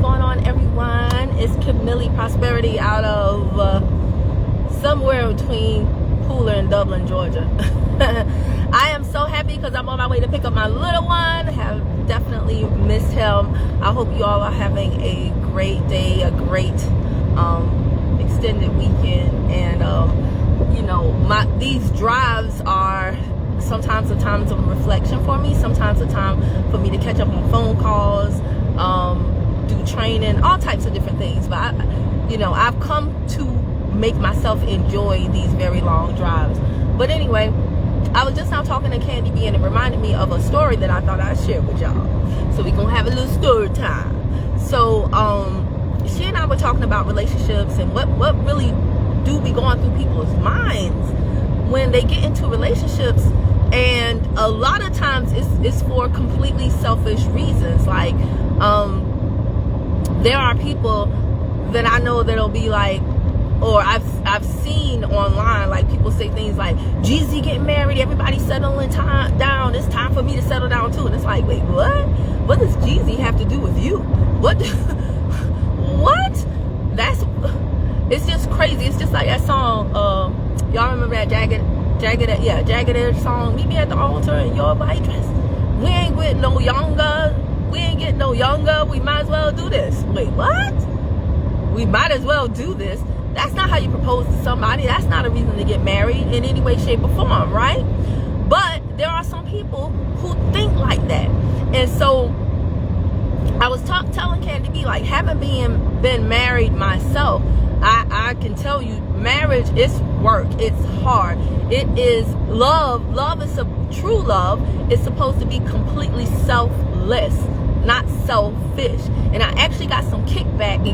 going on, everyone? It's Camille Prosperity out of somewhere between Pooler and Dublin, Georgia. I am so happy because I'm on my way to pick up my little one. Have definitely missed him. I hope you all are having a great day, a great extended weekend. And you know, these drives are sometimes a time of reflection for me, sometimes a time for me to catch up on phone calls, do training, all types of different things. But I've come to make myself enjoy these very long drives. But anyway, I was just now talking to Candy B, and it reminded me of a story that I thought I'd share with y'all. So we're gonna have a little story time. So she and I were talking about relationships and what really do be going through people's minds when they get into relationships. And a lot of times it's for completely selfish reasons. Like there are people that I know that'll be like, or I've seen online, like people say things like, Jeezy getting married, everybody settling down, it's time for me to settle down too. And it's like, wait, what does Jeezy have to do with you? What? It's just crazy. It's just like that song, y'all remember that Jagged Edge song, meet me at the altar in your white dress. We ain't getting no younger, we might as well do this. Wait, what? We might as well do this? That's not how you propose to somebody. That's not a reason to get married in any way, shape, or form, right? But there are some people who think like that. And so I was telling Candy B, like, having been married myself, I can tell you, marriage is work. It's hard. It is love. Love is true love. It's supposed to be completely selfless, not selfish. And I actually got some kickback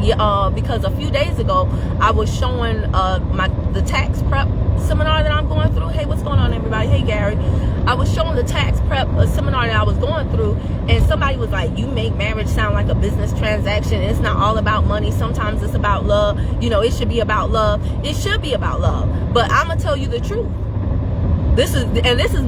because a few days ago I was showing the tax prep seminar that I'm going through. Hey, what's going on, everybody? Hey, Gary. I was showing the tax prep seminar that I was going through, and somebody was like, you make marriage sound like a business transaction. It's not all about money. Sometimes it's about love. It should be about love. It should be about love. But I'm gonna tell you the truth. This is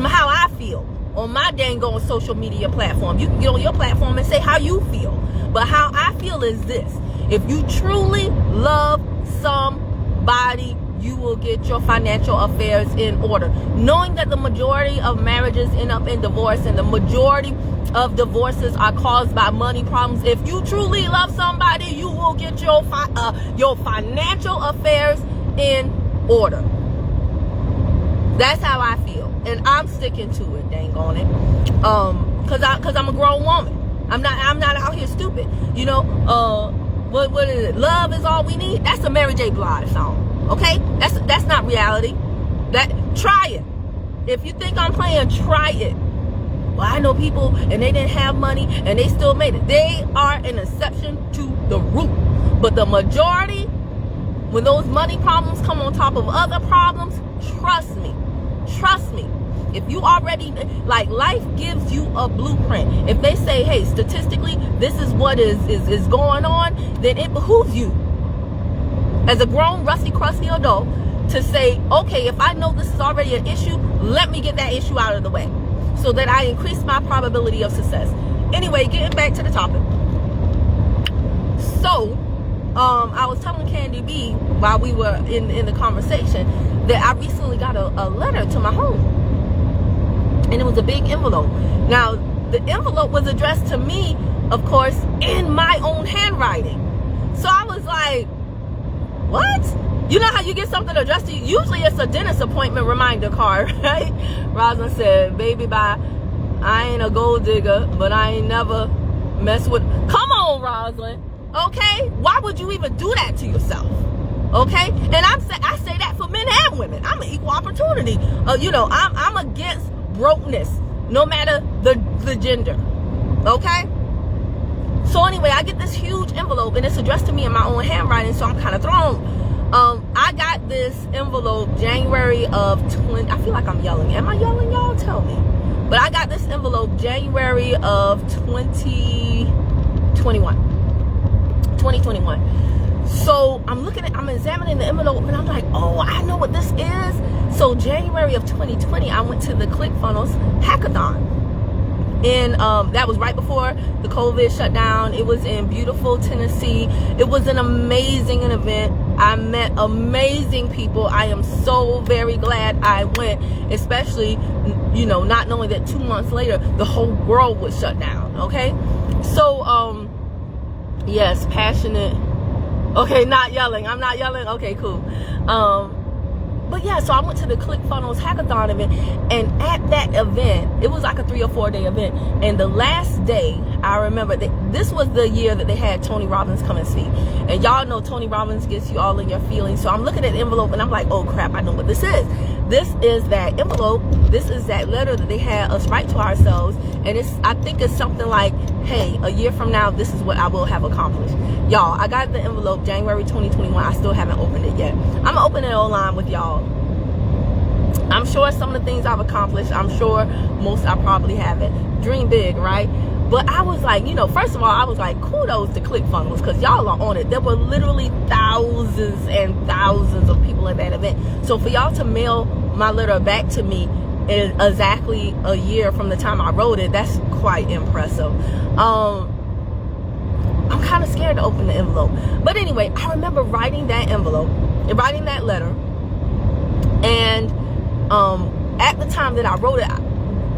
how I feel on my dang on social media platform. You can get on your platform and say how you feel. But how I feel is this: if you truly love somebody, you will get your financial affairs in order. Knowing that the majority of marriages end up in divorce, and the majority of divorces are caused by money problems. If you truly love somebody, you will get your financial affairs in order. That's how I feel, and I'm sticking to it. Dang on it, cause I'm a grown woman. I'm not out here stupid. What is it? Love is all we need. That's a Mary J. Blige song. Okay, that's not reality. Try it. If you think I'm playing, try it. Well, I know people and they didn't have money and they still made it. They are an exception to the rule. But the majority, when those money problems come on top of other problems, trust me. If you already, like, life gives you a blueprint. If they say, hey, statistically, this is what is going on, then it behooves you as a grown, rusty, crusty adult to say, okay, if I know this is already an issue, let me get that issue out of the way so that I increase my probability of success. Anyway, getting back to the topic. So, I was telling Candy B while we were in the conversation that I recently got a letter to my home. And it was a big envelope. Now, the envelope was addressed to me, of course, in my own handwriting. So I was like, what? You know how you get something addressed to you? Usually it's a dentist appointment reminder card, right? Rosalind said, baby, bye. I ain't a gold digger, but I ain't never mess with... Come on, Rosalind. Okay? Why would you even do that to yourself? Okay? And I say that for men and women. I'm an equal opportunity. I'm against brokenness, no matter the gender. Okay? So anyway, I get this huge envelope, and it's addressed to me in my own handwriting, so I'm kind of thrown. I got this envelope January of 20... I feel like I'm yelling. Am I yelling, y'all? Tell me. But I got this envelope January of 2021. So I'm examining the envelope, and I'm like, oh, I know what this is. So January of 2020, I went to the ClickFunnels Hackathon. in that was right before the COVID shutdown. It was in beautiful Tennessee. It was an amazing event. I met amazing people. I am so very glad I went, especially, you know, not knowing that 2 months later the whole world was shut down. Okay, so yes, passionate. Okay, not yelling. I'm not yelling. Okay, cool. But yeah, so I went to the ClickFunnels Hackathon event, and at that event, it was like a 3 or 4 day event. And the last day, I remember that this was the year that they had Tony Robbins come and speak. And y'all know Tony Robbins gets you all in your feelings. So I'm looking at the envelope and I'm like, oh crap, I know what this is. This is that envelope. This is that letter that they had us write to ourselves. And I think it's something like, hey, a year from now, this is what I will have accomplished. Y'all, I got the envelope January 2021. I still haven't opened it yet. I'm gonna open it online with y'all. I'm sure some of the things I've accomplished, I'm sure most I probably haven't. Dream big, right? But I was like, you know, first of all, I was like, kudos to ClickFunnels, because y'all are on it. There were literally thousands and thousands of people at that event. So for y'all to mail my letter back to me in exactly a year from the time I wrote it, that's quite impressive. I'm kind of scared to open the envelope. But anyway, I remember writing that envelope, writing that letter, and at the time that I wrote it,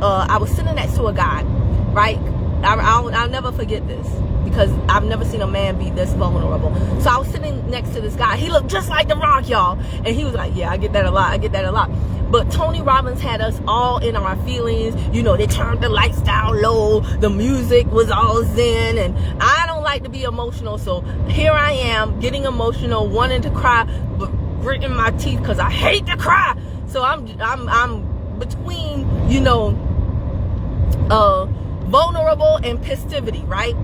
I was sitting next to a guy, right? I'll never forget this, because I've never seen a man be this vulnerable. So I was sitting next to this guy. He looked just like The Rock, y'all. And he was like, yeah, I get that a lot. I get that a lot. But Tony Robbins had us all in our feelings. You know, they turned the lights down low. The music was all zen. And I don't like to be emotional. So here I am getting emotional, wanting to cry, but gritting my teeth because I hate to cry. So I'm between, you know, vulnerable and festivity, right?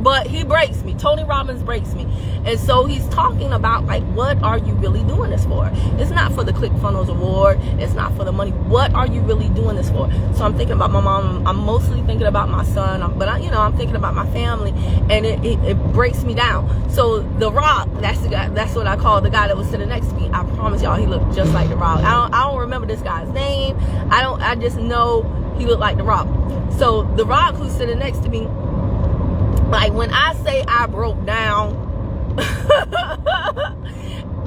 But he breaks me. Tony Robbins breaks me. And so he's talking about, like, what are you really doing this for? It's not for the ClickFunnels award. It's not for the money. What are you really doing this for? So I'm thinking about my mom. I'm mostly thinking about my son. But I'm thinking about my family, and it breaks me down. So The Rock, that's the guy. That's what I call the guy that was sitting next to me. I promise y'all, he looked just like The Rock. I don't remember this guy's name. I just know he looked like The Rock. So The Rock, who's sitting next to me, like, when I say I broke down,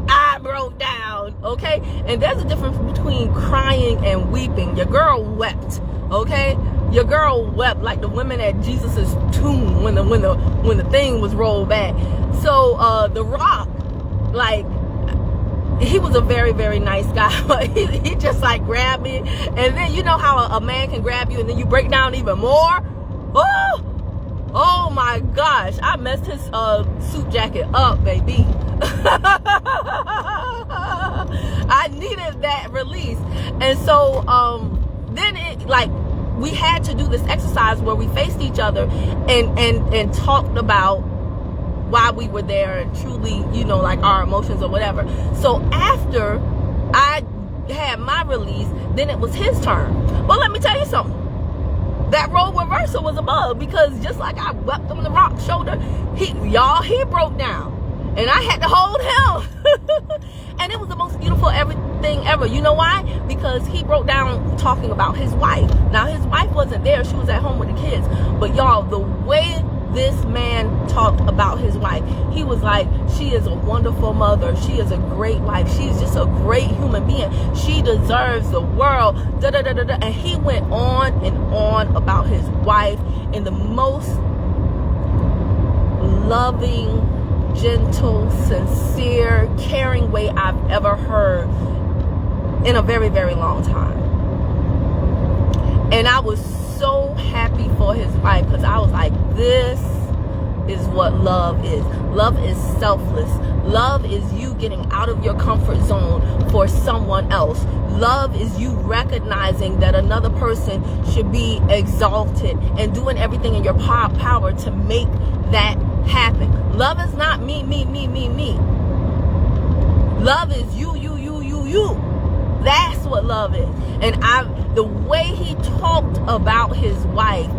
I broke down, okay? And there's a difference between crying and weeping. Your girl wept, okay? Your girl wept like the women at Jesus's tomb when the thing was rolled back. So The Rock, like, he was a very, very nice guy, but he just like grabbed me, and then you know how a man can grab you and then you break down even more. Oh my gosh, I messed his suit jacket up, baby. I needed that release. And so then it, like, we had to do this exercise where we faced each other and talked about why we were there and truly, you know, like, our emotions or whatever. So after I had my release, then it was his turn. Well, let me tell you something. That role reversal was above, because just like I wept on The Rock's shoulder, he broke down, and I had to hold him. And it was the most beautiful everything ever. You know why? Because he broke down talking about his wife. Now, his wife wasn't there. She was at home with the kids. But y'all, the way this man talked about his wife, he was like, she is a wonderful mother, she is a great wife, she's just a great human being, she deserves the world, da da da da da. And he went on and on about his wife in the most loving, gentle, sincere, caring way I've ever heard in a very, very long time. And I was so happy for his wife, because I was like, this is what love is. Love is selfless. Love is you getting out of your comfort zone for someone else. Love is you recognizing that another person should be exalted and doing everything in your power to make that happen. Love is not me. Love is you. That's what love is. And the way he talked about his wife,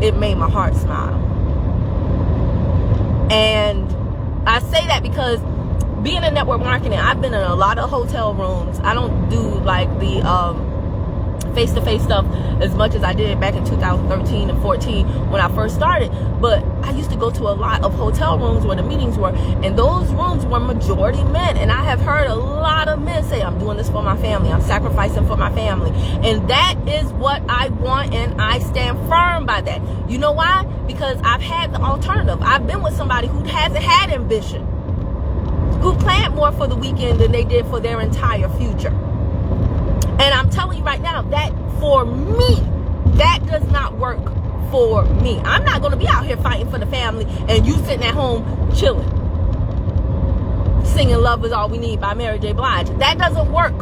it made my heart smile. And I say that because being in network marketing, I've been in a lot of hotel rooms. I don't do like the face-to-face stuff as much as I did back in 2013 and 14 when I first started. But I used to go to a lot of hotel rooms where the meetings were, and those rooms were majority men. And I have heard a lot of men say, I'm doing this for my family, I'm sacrificing for my family. And that is what I want, and I stand firm by that. You know why? Because I've had the alternative. I've been with somebody who hasn't had ambition, who planned more for the weekend than they did for their entire future. And I'm telling you right now, that for me, that does not work for me. I'm not going to be out here fighting for the family and you sitting at home chilling, singing Love Is All We Need by Mary J. Blige. That doesn't work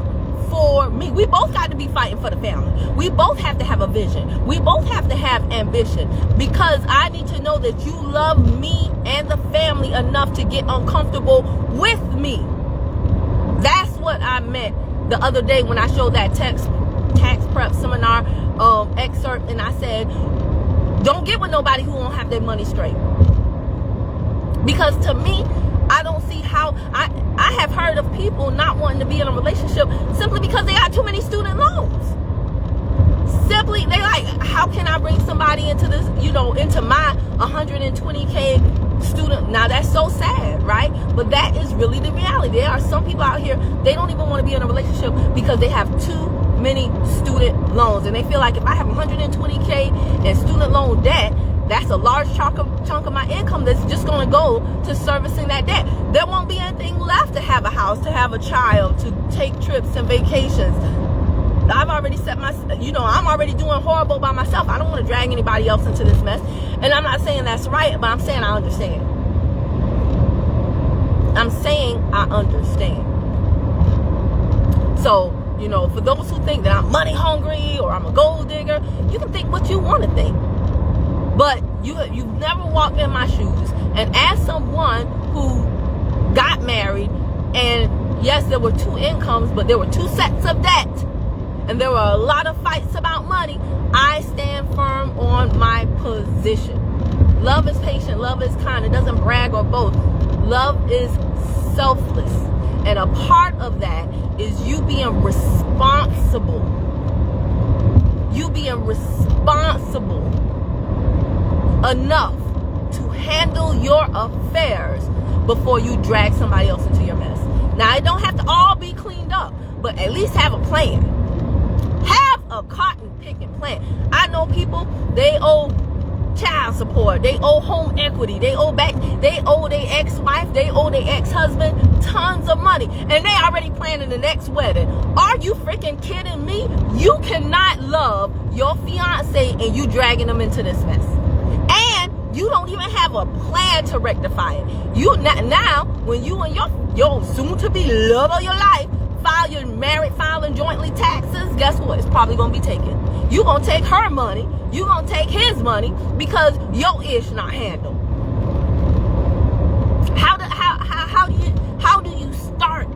for me. We both got to be fighting for the family. We both have to have a vision. We both have to have ambition, because I need to know that you love me and the family enough to get uncomfortable with me. That's what I meant the other day when I showed that tax prep seminar excerpt, and I said, don't get with nobody who won't have their money straight. Because to me, I don't see how. I have heard of people not wanting to be in a relationship simply because they got too many student loans. Simply, they like, how can I bring somebody into this, into my 120K student? Now that's so sad, right? But that is really the reality. There are some people out here, they don't even want to be in a relationship because they have too many student loans, and they feel like if I have 120K in student loan debt, that's a large chunk of my income that's just going to go to servicing that debt. There won't be anything left to have a house, to have a child, to take trips and vacations. I've already set I'm already doing horrible by myself. I don't want to drag anybody else into this mess. And I'm not saying that's right, but I'm saying I understand. I'm saying I understand. So, for those who think that I'm money hungry or I'm a gold digger, you can think what you want to think. But you've never walked in my shoes and asked someone who got married, and yes, there were 2 incomes, but there were 2 sets of debt, and there were a lot of fights about money. I stand firm on my position. Love is patient, love is kind, it doesn't brag or boast. Love is selfless, and a part of that is you being responsible. You being responsible enough to handle your affairs before you drag somebody else into your mess. Now, it don't have to all be cleaned up, but at least have a plan. Have a cotton picking plan. I know people, they owe child support, they owe home equity, they owe their ex-wife, they owe their ex-husband tons of money, and they already planning the next wedding. Are you freaking kidding me? You cannot love your fiance and you dragging them into this mess. And you don't even have a plan to rectify it. Now, when you and your soon-to-be love of your life filing jointly taxes, guess what? It's probably going to be taken. You're going to take her money. You're going to take his money because your ish not handled. How do you start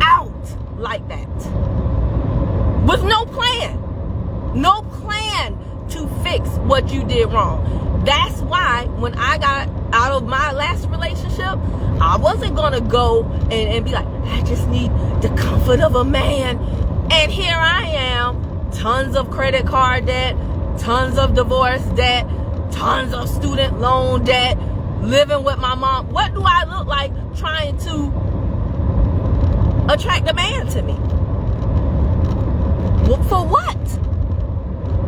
out like that? With no plan. No plan to fix what you did wrong. That's why when I got out of my last relationship, I wasn't going to go and be like, I just need the comfort of a man. And here I am, tons of credit card debt, tons of divorce debt, tons of student loan debt, living with my mom. What do I look like trying to attract a man to me? For what?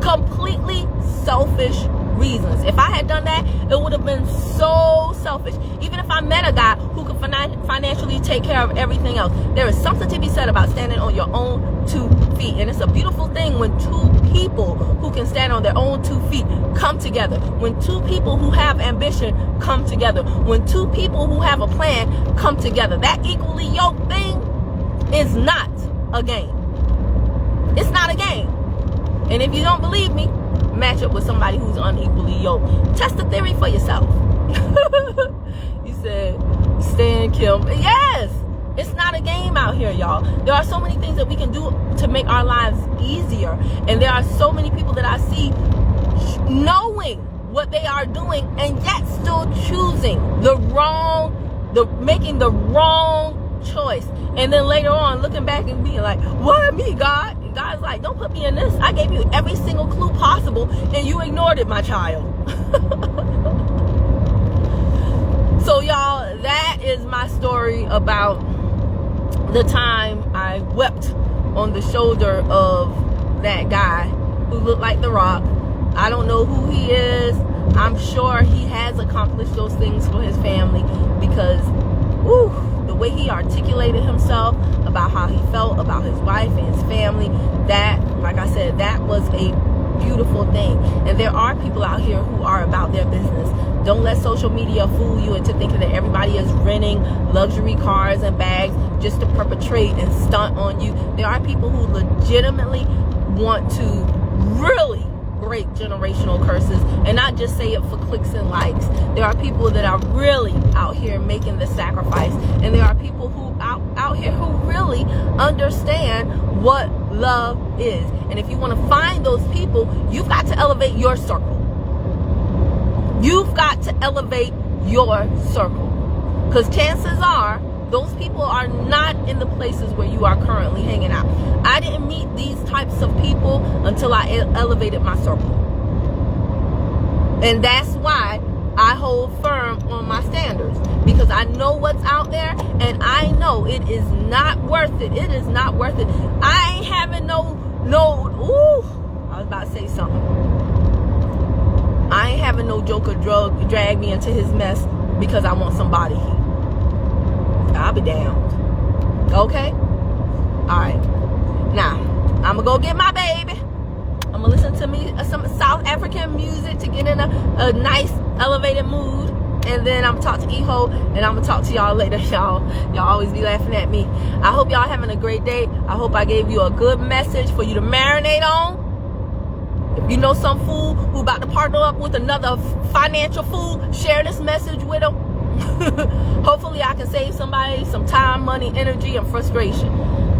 Completely selfish reasons. If I had done that, it would have been so selfish. Even if I met a guy who could financially take care of everything else, there is something to be said about standing on your own 2 feet. And it's a beautiful thing when 2 people who can stand on their own 2 feet come together. When 2 people who have ambition come together. When 2 people who have a plan come together. That equally yoked thing is not a game. It's not a game. And if you don't believe me, match up with somebody who's unequally yoked. Test the theory for yourself. You said, Stan Kim. Yes, it's not a game out here, y'all. There are so many things that we can do to make our lives easier. And there are so many people that I see knowing what they are doing and yet still choosing making the wrong choice. And then later on, looking back and being like, why me, God? God's like, don't put me in this. I gave you every single clue possible, and you ignored it, my child. So, y'all, that is my story about the time I wept on the shoulder of that guy who looked like The Rock. I don't know who he is. I'm sure he has accomplished those things for his family, because the way he articulated himself about how he felt about his wife and his family, that, like I said, that was a beautiful thing. And there are people out here who are about their business. Don't let social media fool you into thinking that everybody is renting luxury cars and bags just to perpetrate and stunt on you. There are people who legitimately want to really break generational curses and not just say it for clicks and likes. There are people that are really out here making the sacrifice, and there are people who out here who really understand what love is. And if you want to find those people, you've got to elevate your circle. You've got to elevate your circle, because chances are those people are not in the places where you are currently hanging out. I didn't meet these types of people until I elevated my circle. And that's why I hold firm on my standards, because I know what's out there, and I know it is not worth it. It is not worth it. I ain't having I was about to say something. I ain't having no joker drag me into his mess because I want some body heat. I'll be damned. Okay? Alright. Now, I'm going to go get my baby. I'm going to listen to some South African music to get in a nice elevated mood. And then I'm going to talk to Iho, and I'm going to talk to y'all later, y'all. Y'all always be laughing at me. I hope y'all having a great day. I hope I gave you a good message for you to marinate on. If you know some fool who about to partner up with another financial fool, share this message with them. Hopefully I can save somebody some time, money, energy, and frustration.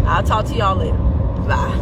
I'll talk to y'all later. Bye.